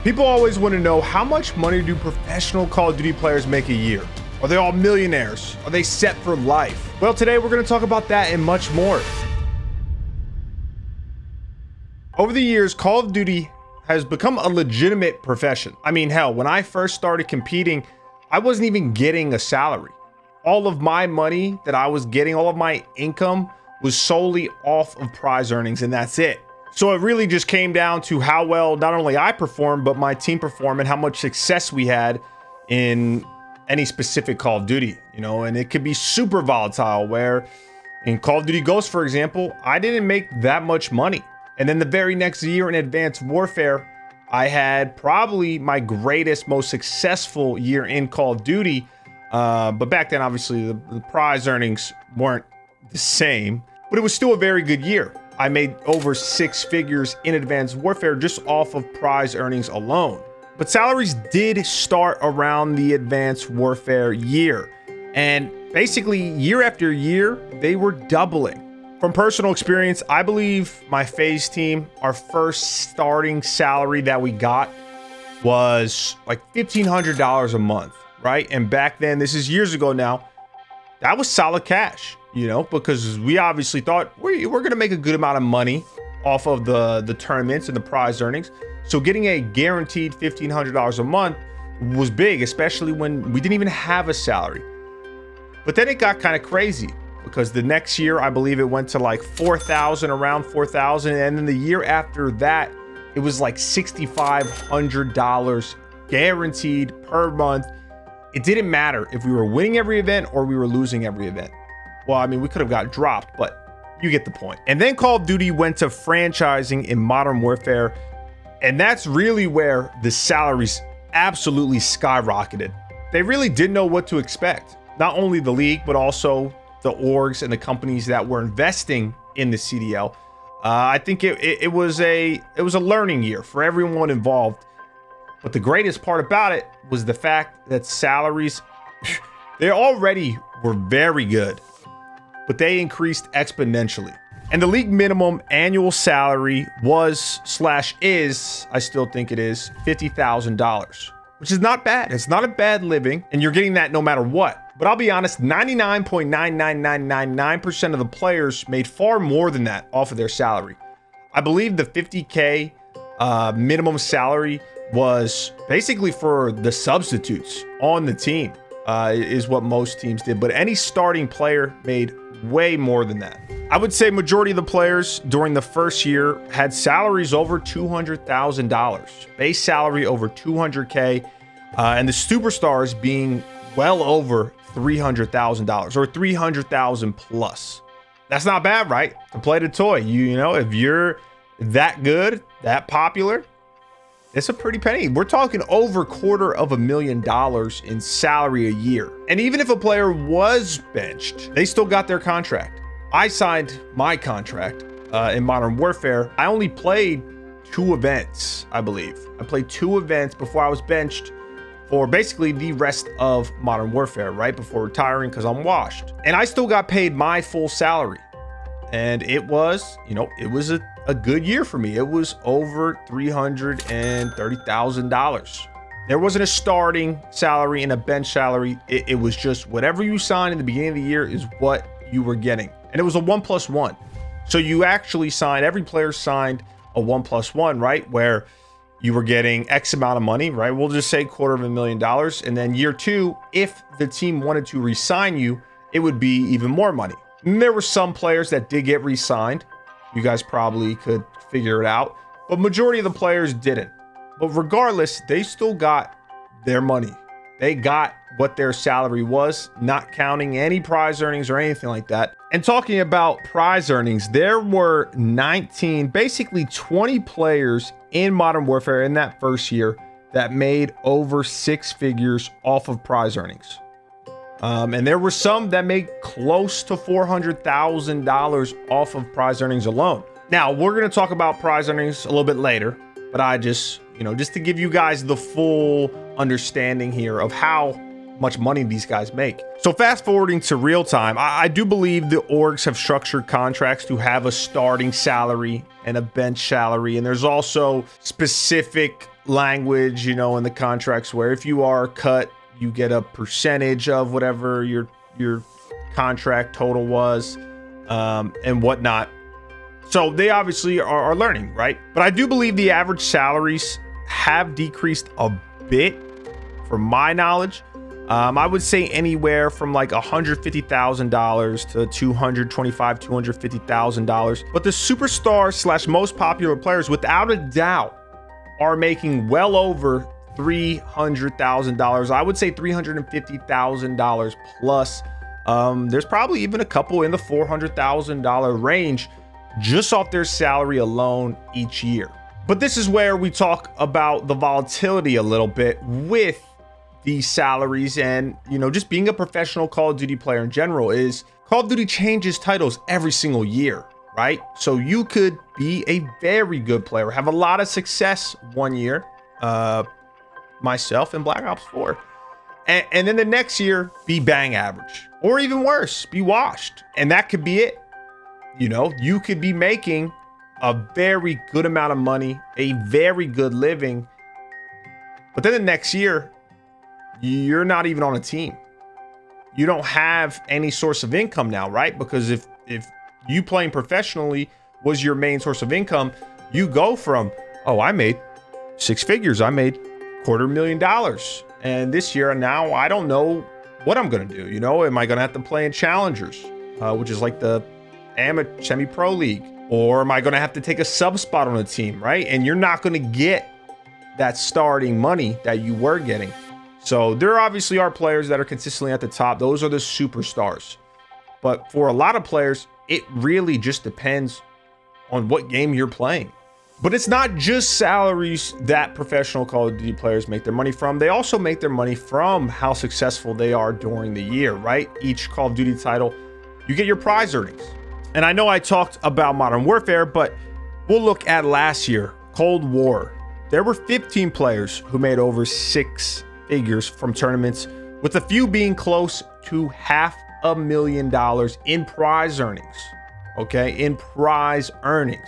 People always want to know, how much money do professional Call of Duty players make a year? Are they all millionaires? Are they set for life? Well, today we're going to talk about that and much more. Over the years, Call of Duty has become a legitimate profession. I mean, hell, when I first started competing, I wasn't even getting a salary. All of my money that I was getting, all of my income was solely off of prize earnings, and that's it. So it really just came down to how well not only I performed, but my team performed and how much success we had in any specific Call of Duty, you know, and it could be super volatile, where in Call of Duty Ghosts, for example, I didn't make that much money. And then the very next year in Advanced Warfare, I had probably my greatest, most successful year in Call of Duty. But back then, obviously, the prize earnings weren't the same, but it was still a very good year. I made over 6 figures in Advanced Warfare just off of prize earnings alone. But salaries did start around the Advanced Warfare year. And basically, year after year, they were doubling. From personal experience, I believe my FaZe team, our first starting salary that we got was like $1,500 a month, right? And back then, this is years ago now, that was solid cash, you know, because we obviously thought we're going to make a good amount of money off of the tournaments and the prize earnings. So getting a guaranteed $1,500 a month was big, especially when we didn't even have a salary. But then it got kind of crazy, because the next year, I believe it went to like 4,000, around 4,000. And then the year after that, it was like $6,500 guaranteed per month. It didn't matter if we were winning every event or we were losing every event. Well, I mean, we could have got dropped, but you get the point. And then Call of Duty went to franchising in Modern Warfare. And that's really where the salaries absolutely skyrocketed. They really didn't know what to expect. Not only the league, but also the orgs and the companies that were investing in the CDL. I think it was a learning year for everyone involved. But the greatest part about it was the fact that salaries, they already were very good, but they increased exponentially. And the league minimum annual salary was/is, I still think it is, $50,000, which is not bad. It's not a bad living, and you're getting that no matter what. But I'll be honest, 99.99999% of the players made far more than that off of their salary. I believe the 50K minimum salary was basically for the substitutes on the team, is what most teams did. But any starting player made way more than that. I would say majority of the players during the first year had salaries over $200,000, base salary over 200K, and the superstars being well over $300,000 or 300,000 plus. That's not bad, right? To play the toy, you know, if you're that good, that popular, it's a pretty penny. We're talking over $250,000 in salary a year. And even if a player was benched, they still got their contract. I signed my contract in Modern Warfare. I only played 2 events, I believe. I played 2 events before I was benched for basically the rest of Modern Warfare, right before retiring, because I'm washed. And I still got paid my full salary. And it was, you know, it was a good year for me. It was over $330,000. There wasn't a starting salary and a bench salary. It was just whatever you signed in the beginning of the year is what you were getting. And it was a 1+1. So you actually signed, every player signed a 1+1, right? Where you were getting X amount of money, right? We'll just say $250,000. And then year 2, if the team wanted to re-sign you, it would be even more money. And there were some players that did get re-signed. You guys probably could figure it out, but majority of the players didn't. But regardless, they still got their money. They got what their salary was, not counting any prize earnings or anything like that. And talking about prize earnings, there were 19, basically 20 players in Modern Warfare in that first year that made over 6 figures off of prize earnings. And there were some that made close to $400,000 off of prize earnings alone. Now, we're going to talk about prize earnings a little bit later, but I just, you know, just to give you guys the full understanding here of how much money these guys make. So fast forwarding to real time, I do believe the orgs have structured contracts to have a starting salary and a bench salary. And there's also specific language, you know, in the contracts where if you are cut, you get a percentage of whatever your contract total was, and whatnot. So they obviously are learning, right? But I do believe the average salaries have decreased a bit from my knowledge. I would say anywhere from like $150,000 to $225,000, $250,000. But the superstar / most popular players, without a doubt, are making well over $300,000. I would say $350,000 plus. There's probably even a couple in the $400,000 range just off their salary alone each year. But this is where we talk about the volatility a little bit with these salaries, and you know, just being a professional Call of Duty player in general is Call of Duty changes titles every single year, right? So you could be a very good player, have a lot of success one year, myself in Black Ops 4, and then the next year be bang average, or even worse, be washed, and that could be it. You know, you could be making a very good amount of money, a very good living, but then the next year you're not even on a team. You don't have any source of income now, right? Because if you playing professionally was your main source of income, you go from, oh, I made 6 figures, I made $250,000, and this year now I don't know what I'm gonna do. You know, am I gonna have to play in challengers, which is like the amateur semi-pro league, or am I gonna have to take a sub spot on a team, right? And you're not gonna get that starting money that you were getting. So there obviously are players that are consistently at the top. Those are the superstars. But for a lot of players, it really just depends on what game you're playing. But it's not just salaries that professional Call of Duty players make their money from. They also make their money from how successful they are during the year, right? Each Call of Duty title, you get your prize earnings. And I know I talked about Modern Warfare, but we'll look at last year, Cold War. There were 15 players who made over 6 figures from tournaments, with a few being close to $500,000 in prize earnings. Okay, in prize earnings.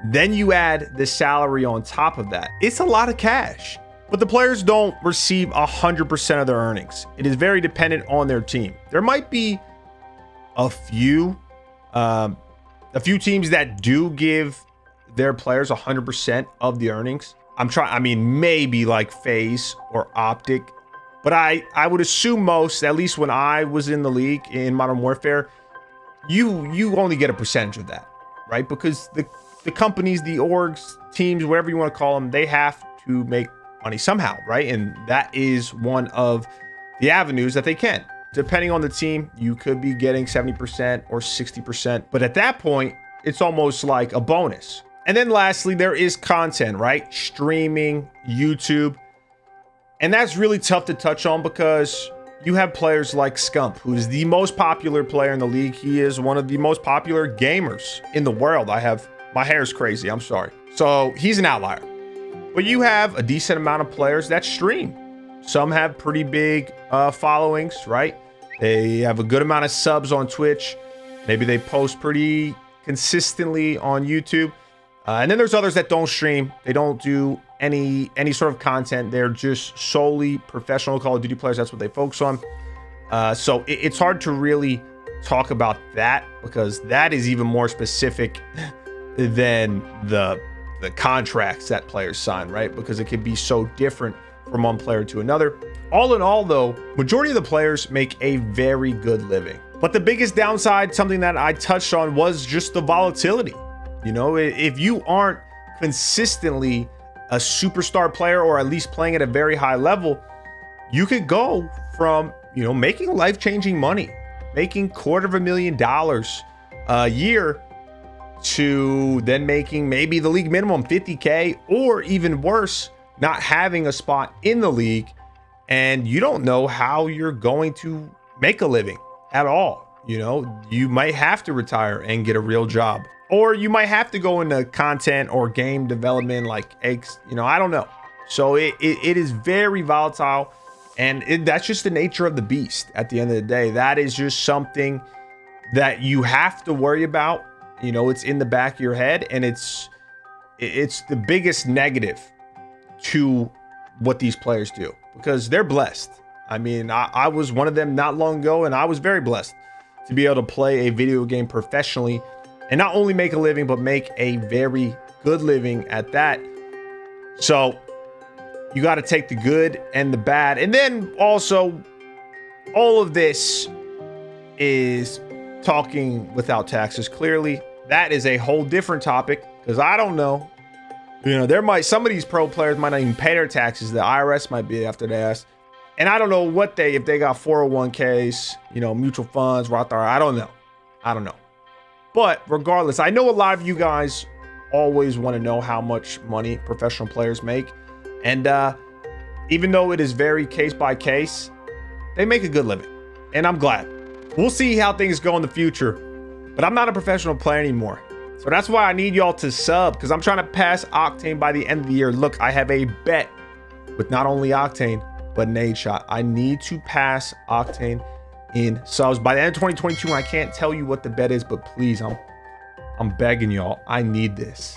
Then you add the salary on top of that. It's a lot of cash, but the players don't receive 100% of their earnings. It is very dependent on their team. There might be a few teams that do give their players 100% of the earnings. I mean, maybe like FaZe or Optic, but I would assume most, at least when I was in the league in Modern Warfare, you only get a percentage of that, right? Because the companies, the orgs, teams, whatever you want to call them, they have to make money somehow, right? And that is one of the avenues that they can. Depending on the team, you could be getting 70% or 60%, but at that point, it's almost like a bonus. And then lastly, there is content, right? Streaming, YouTube. And that's really tough to touch on because you have players like Scump, who is the most popular player in the league. He is one of the most popular gamers in the world. My hair's crazy, I'm sorry. So he's an outlier. But you have a decent amount of players that stream. Some have pretty big followings, right? They have a good amount of subs on Twitch. Maybe they post pretty consistently on YouTube. And then there's others that don't stream. They don't do any sort of content. They're just solely professional Call of Duty players. That's what they focus on. So it's hard to really talk about that because that is even more specific than the contracts that players sign, right? Because it can be so different from one player to another. All in all, though, majority of the players make a very good living. But the biggest downside, something that I touched on, was just the volatility. You know, if you aren't consistently a superstar player, or at least playing at a very high level, you could go from, you know, making life-changing money, making $250,000 a year, to then making maybe the league minimum 50K, or even worse, not having a spot in the league, and you don't know how you're going to make a living at all. You know, you might have to retire and get a real job, or you might have to go into content or game development like eggs, you know, I don't know. So it is very volatile, and that's just the nature of the beast. At the end of the day, that is just something that you have to worry about. You know, it's in the back of your head, and it's the biggest negative to what these players do because they're blessed. I mean, I was one of them not long ago, and I was very blessed to be able to play a video game professionally and not only make a living, but make a very good living at that. So you got to take the good and the bad. And then also, all of this is talking without taxes. Clearly, that is a whole different topic because I don't know. You know, some of these pro players might not even pay their taxes. The IRS might be after they ask. And I don't know what if they got 401ks, you know, mutual funds, Roth IRA. I don't know. But regardless, I know a lot of you guys always want to know how much money professional players make. And even though it is very case by case, they make a good living. And I'm glad. We'll see how things go in the future. But I'm not a professional player anymore. So that's why I need y'all to sub, because I'm trying to pass Octane by the end of the year. Look, I have a bet with not only Octane, but Nade Shot. I need to pass Octane in subs by the end of 2022. And I can't tell you what the bet is, but please, I'm begging y'all. I need this.